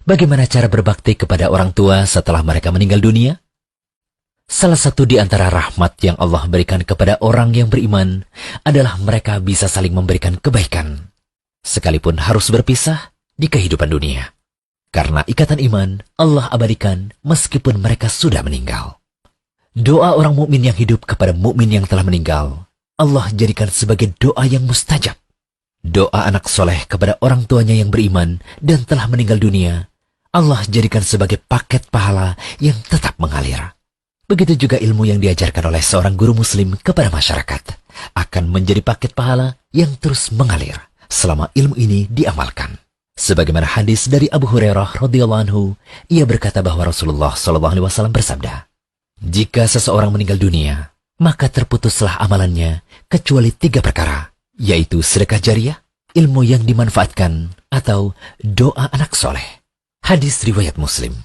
Bagaimana cara berbakti kepada orang tua setelah mereka meninggal dunia? Salah satu di antara rahmat yang Allah berikan kepada orang yang beriman adalah mereka bisa saling memberikan kebaikan, sekalipun harus berpisah di kehidupan dunia. Karena ikatan iman, Allah abadikan meskipun mereka sudah meninggal. Doa orang mukmin yang hidup kepada mukmin yang telah meninggal, Allah jadikan sebagai doa yang mustajab. Doa anak soleh kepada orang tuanya yang beriman dan telah meninggal dunia, Allah jadikan sebagai paket pahala yang tetap mengalir. Begitu juga ilmu yang diajarkan oleh seorang guru muslim kepada masyarakat akan menjadi paket pahala yang terus mengalir selama ilmu ini diamalkan. Sebagaimana hadis dari Abu Hurairah radhiyallahu anhu, ia berkata bahwa Rasulullah SAW bersabda, "Jika seseorang meninggal dunia, maka terputuslah amalannya kecuali 3 perkara, yaitu sedekah jariah, ilmu yang dimanfaatkan, atau doa anak soleh." Hadis riwayat Muslim.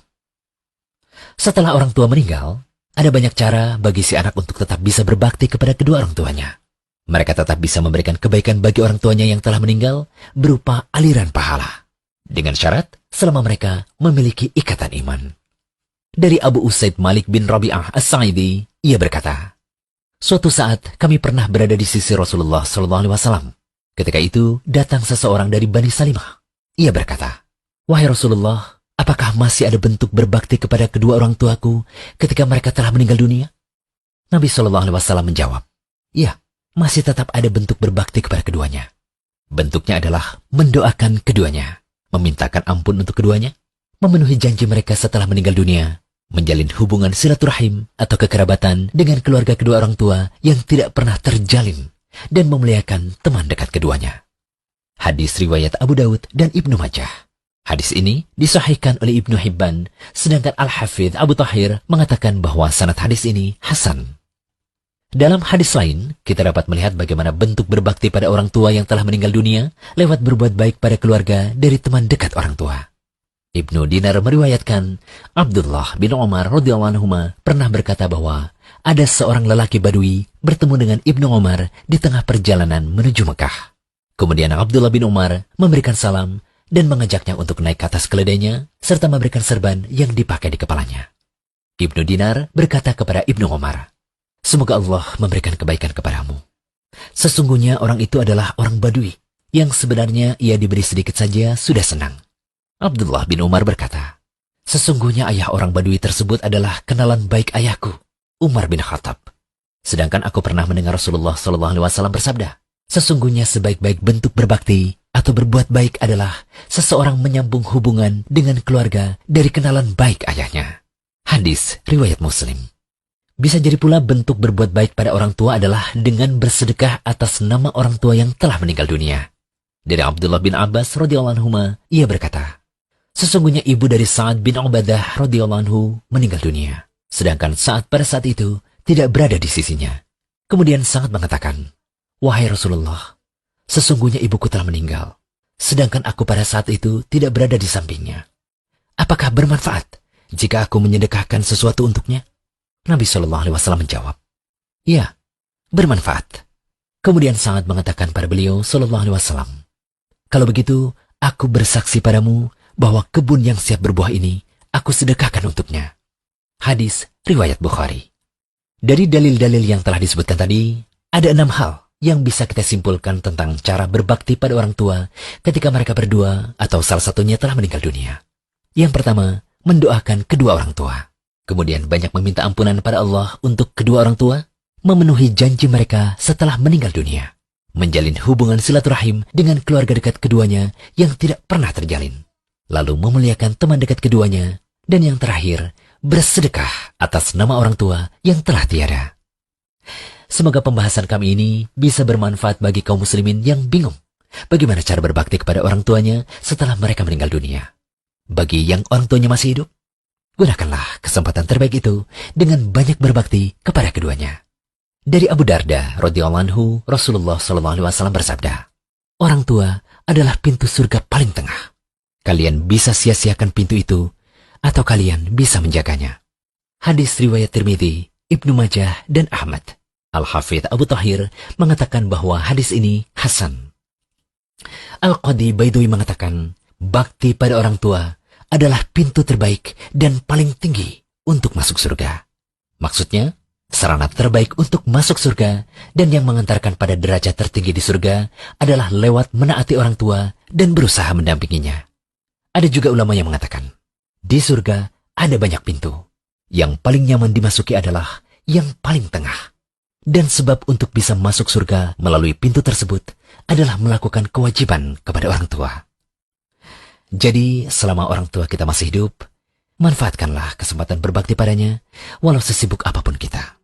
Setelah orang tua meninggal, ada banyak cara bagi si anak untuk tetap bisa berbakti kepada kedua orang tuanya. Mereka tetap bisa memberikan kebaikan bagi orang tuanya yang telah meninggal berupa aliran pahala, dengan syarat selama mereka memiliki ikatan iman. Dari Abu Usaid Malik bin Rabi'ah As-Sa'idi, ia berkata, "Suatu saat kami pernah berada di sisi Rasulullah SAW. Ketika itu datang seseorang dari Bani Salimah. Ia berkata, 'Wahai Rasulullah, apakah masih ada bentuk berbakti kepada kedua orang tuaku ketika mereka telah meninggal dunia?' Nabi SAW menjawab, 'Ya, masih tetap ada bentuk berbakti kepada keduanya. Bentuknya adalah mendoakan keduanya, memintakan ampun untuk keduanya, memenuhi janji mereka setelah meninggal dunia, menjalin hubungan silaturahim atau kekerabatan dengan keluarga kedua orang tua yang tidak pernah terjalin, dan memuliakan teman dekat keduanya.'" Hadis riwayat Abu Daud dan Ibnu Majah. Hadis ini disahihkan oleh Ibnu Hibban, sedangkan Al-Hafidh Abu Tahir mengatakan bahwa sanad hadis ini hasan. Dalam hadis lain, kita dapat melihat bagaimana bentuk berbakti pada orang tua yang telah meninggal dunia lewat berbuat baik pada keluarga dari teman dekat orang tua. Ibnu Dinar meriwayatkan, Abdullah bin Umar radhiyallahu anhuma pernah berkata bahwa ada seorang lelaki Badui bertemu dengan Ibnu Umar di tengah perjalanan menuju Mekah. Kemudian Abdullah bin Umar memberikan salam dan mengajaknya untuk naik ke atas keledainya serta memberikan serban yang dipakai di kepalanya. Ibnu Dinar berkata kepada Ibnu Umar, "Semoga Allah memberikan kebaikan kepadamu. Sesungguhnya orang itu adalah orang Badui yang sebenarnya ia diberi sedikit saja sudah senang." Abdullah bin Umar berkata, "Sesungguhnya ayah orang Badui tersebut adalah kenalan baik ayahku, Umar bin Khattab. Sedangkan aku pernah mendengar Rasulullah SAW bersabda, sesungguhnya sebaik-baik bentuk berbakti atau berbuat baik adalah seseorang menyambung hubungan dengan keluarga dari kenalan baik ayahnya." Hadis riwayat Muslim. Bisa jadi pula bentuk berbuat baik pada orang tua adalah dengan bersedekah atas nama orang tua yang telah meninggal dunia. Dari Abdullah bin Abbas radhiyallahu anhu, ia berkata, "Sesungguhnya ibu dari Sa'ad bin Ubadah radhiyallahu anhu meninggal dunia, sedangkan Sa'ad pada saat itu tidak berada di sisinya. Kemudian Sa'ad mengatakan, 'Wahai Rasulullah, sesungguhnya ibuku telah meninggal, sedangkan aku pada saat itu tidak berada di sampingnya. Apakah bermanfaat jika aku menyedekahkan sesuatu untuknya?' Nabi SAW menjawab, 'Ya, bermanfaat.' Kemudian Sa'ad mengatakan pada beliau SAW, 'Kalau begitu, aku bersaksi padamu bahwa kebun yang siap berbuah ini aku sedekahkan untuknya.' Hadis riwayat Bukhari. Dari dalil-dalil yang telah disebutkan tadi, ada 6 hal yang bisa kita simpulkan tentang cara berbakti pada orang tua ketika mereka berdua atau salah satunya telah meninggal dunia. Yang pertama, mendoakan kedua orang tua. Kemudian banyak meminta ampunan pada Allah untuk kedua orang tua, memenuhi janji mereka setelah meninggal dunia, menjalin hubungan silaturahim dengan keluarga dekat keduanya yang tidak pernah terjalin, lalu memuliakan teman dekat keduanya, dan yang terakhir, bersedekah atas nama orang tua yang telah tiada. Semoga pembahasan kami ini bisa bermanfaat bagi kaum muslimin yang bingung bagaimana cara berbakti kepada orang tuanya setelah mereka meninggal dunia. Bagi yang orang tuanya masih hidup, gunakanlah kesempatan terbaik itu dengan banyak berbakti kepada keduanya. Dari Abu Darda radhiyallahu anhu, Rasulullah SAW bersabda, "Orang tua adalah pintu surga paling tengah. Kalian bisa sia-siakan pintu itu, atau kalian bisa menjaganya." Hadis riwayat Tirmidzi, Ibnu Majah, dan Ahmad. Al-Hafidh Abu Tahir mengatakan bahwa hadis ini hasan. Al-Qadi Baidui mengatakan, bakti pada orang tua adalah pintu terbaik dan paling tinggi untuk masuk surga. Maksudnya, sarana terbaik untuk masuk surga dan yang mengantarkan pada derajat tertinggi di surga adalah lewat menaati orang tua dan berusaha mendampinginya. Ada juga ulama yang mengatakan, di surga ada banyak pintu. Yang paling nyaman dimasuki adalah yang paling tengah. Dan sebab untuk bisa masuk surga melalui pintu tersebut adalah melakukan kewajiban kepada orang tua. Jadi, selama orang tua kita masih hidup, manfaatkanlah kesempatan berbakti padanya, walau sesibuk apapun kita.